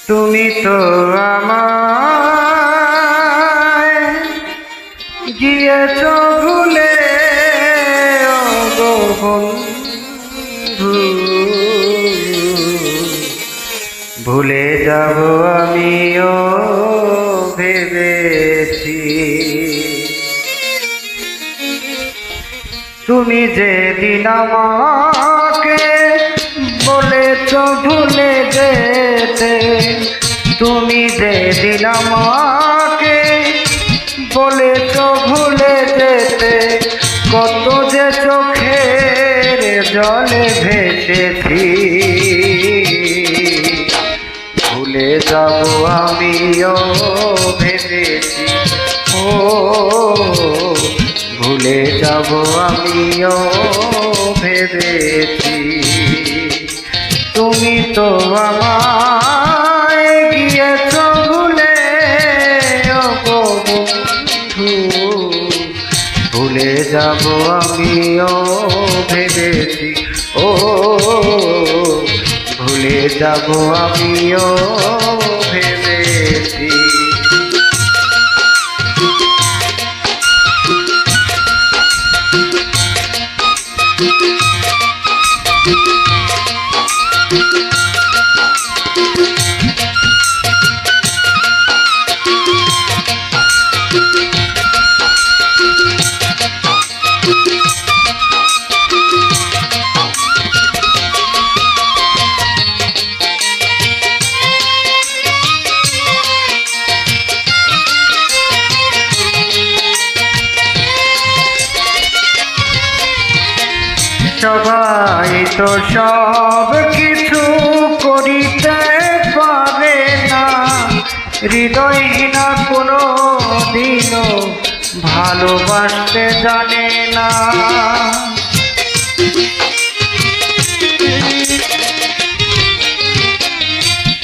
তুমি তো আমায় গিয়েছ ভুলে, ও গো বন্ধু, ভুলে যাব আমিও ভেবেছি। তুমি যেদিন আমাকে বলেছ ভুলে যেতে, তুমি যেদিন আমাকে বলেছ ভুলে যেতে, কত যে চোখের জলে ভেসেছি। ভুলে যাব আমিও ভেবেছি, ও ভুলে যাব আমিও ভেবেছি। তুমি তো আমায় গিয়েছ ভুলে, ও গো বন্ধু, ভুলে যাব আমিও ভেবেছি। ও ভুলে যাব আমিও ভেবেছি। সবাই তো সব কিছু করিতে পারে না, হৃদয়হীনা কোনো দিনও ভালোবাসতে জানে না।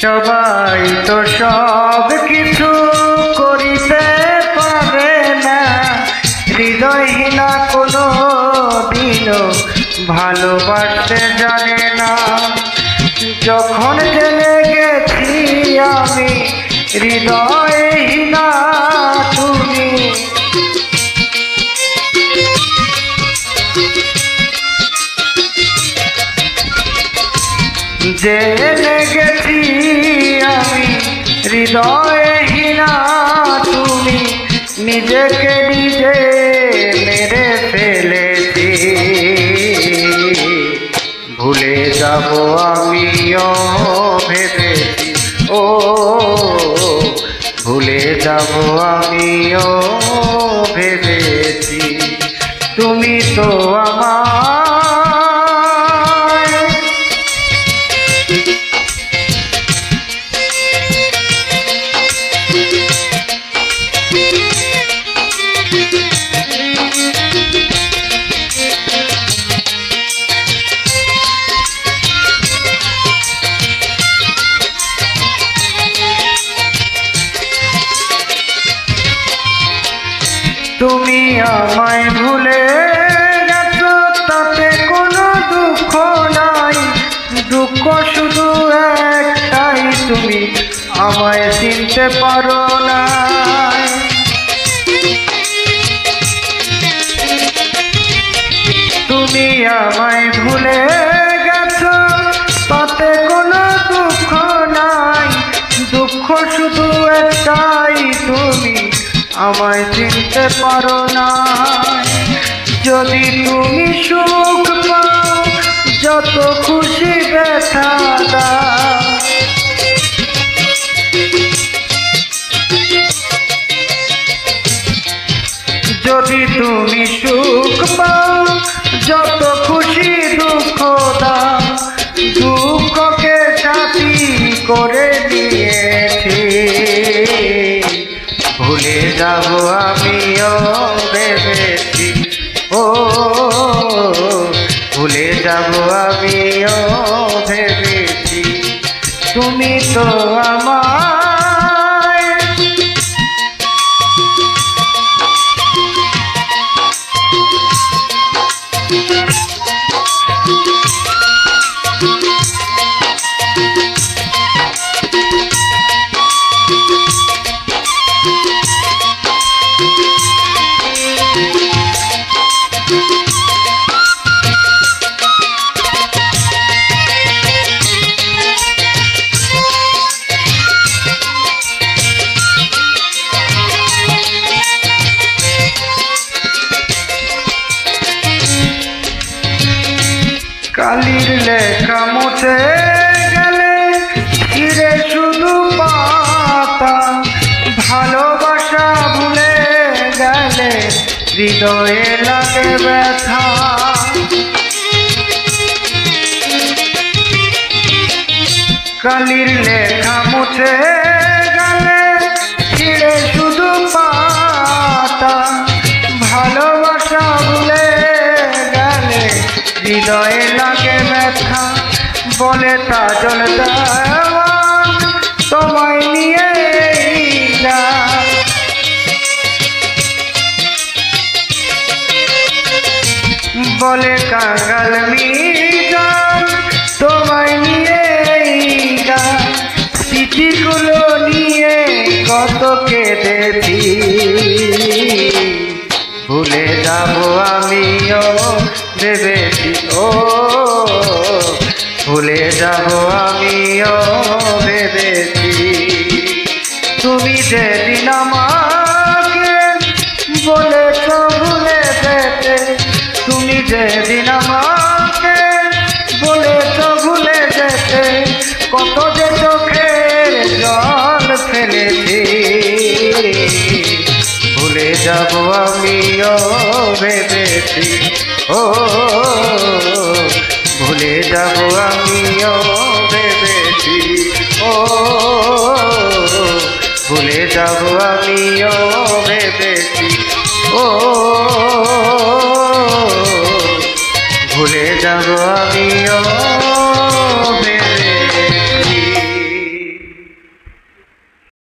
সবাই তো সব কিছু করিতে পারে না, হৃদয়হীনা কোনো দিনও ভালোবাসতে জানে না। যখন জেনে গেছি আমি হৃদয়হীনা তুমি, জেনে গেছি আমি হৃদয়হীনা তুমি, নিজেকে নিজে মেরে ফেলেছি। ভুলে যাব আমিও ভেবেছি, ও ভুলে যাব আমিও ভেবেছি। তুমি তো আমায় তুমি আমায় ভুলে গেছো, তাতে কোনো দুঃখ নাই, দুঃখ শুধু একটাই, তুমি আমায় চিনতে পারো না। তুমি আমায় ভুলে গেছো, তাতে কোনো দুঃখ নাই, দুঃখ শুধু একটাই, তুমি আমায় চিনতে পারো না। যদি তুমি সুখ পাও, যত খুশি ব্যথা দাও, যদি তুমি সুখ পাও, যত খুশি দুঃখ দাও, দুঃখকে সাথী করে নিয়েছি। ভুলে যাব আমিও ভেবেছি, ও ভুলে যাব আমিও ভেবেছি। তুমি তো আমায় মুছে গেলে ফিরে শুধু পাতা, ভালোবাসা ভুলে গেলে হৃদয়ে লাগে ব্যথা। কালির লেখা মুছে গেলে ফিরে শুধু পাতা, ভালোবাসা ভুলে গেলে হৃদয়ে লাগে ব্যথা। বলে কাজল দেওয়ান তোমায় নিয়ে যায়, বলে কাঙ্গাল মিজান তোমায় নিয়ে যায়। স্মৃতিগুলো নিয়ে কত কেঁদেছি, ভুলে যাব আমিও ভেবেছি, ও ভুলে যাব আমিও ভেবেছি। তুমি যেদিন আমাকে বলেছ ভুলে যেতে, তুমি যেদিন আমাকে বলেছ ভুলে যেতে, কত যে চোখের জল ফেলেছি। ভুলে যাব আমিও ভেবেছি, ও ভুলে যাব আমিও ভেবেছি, ও ভুলে যাব আমিও ভেবেছি, ও ভুলে যাব।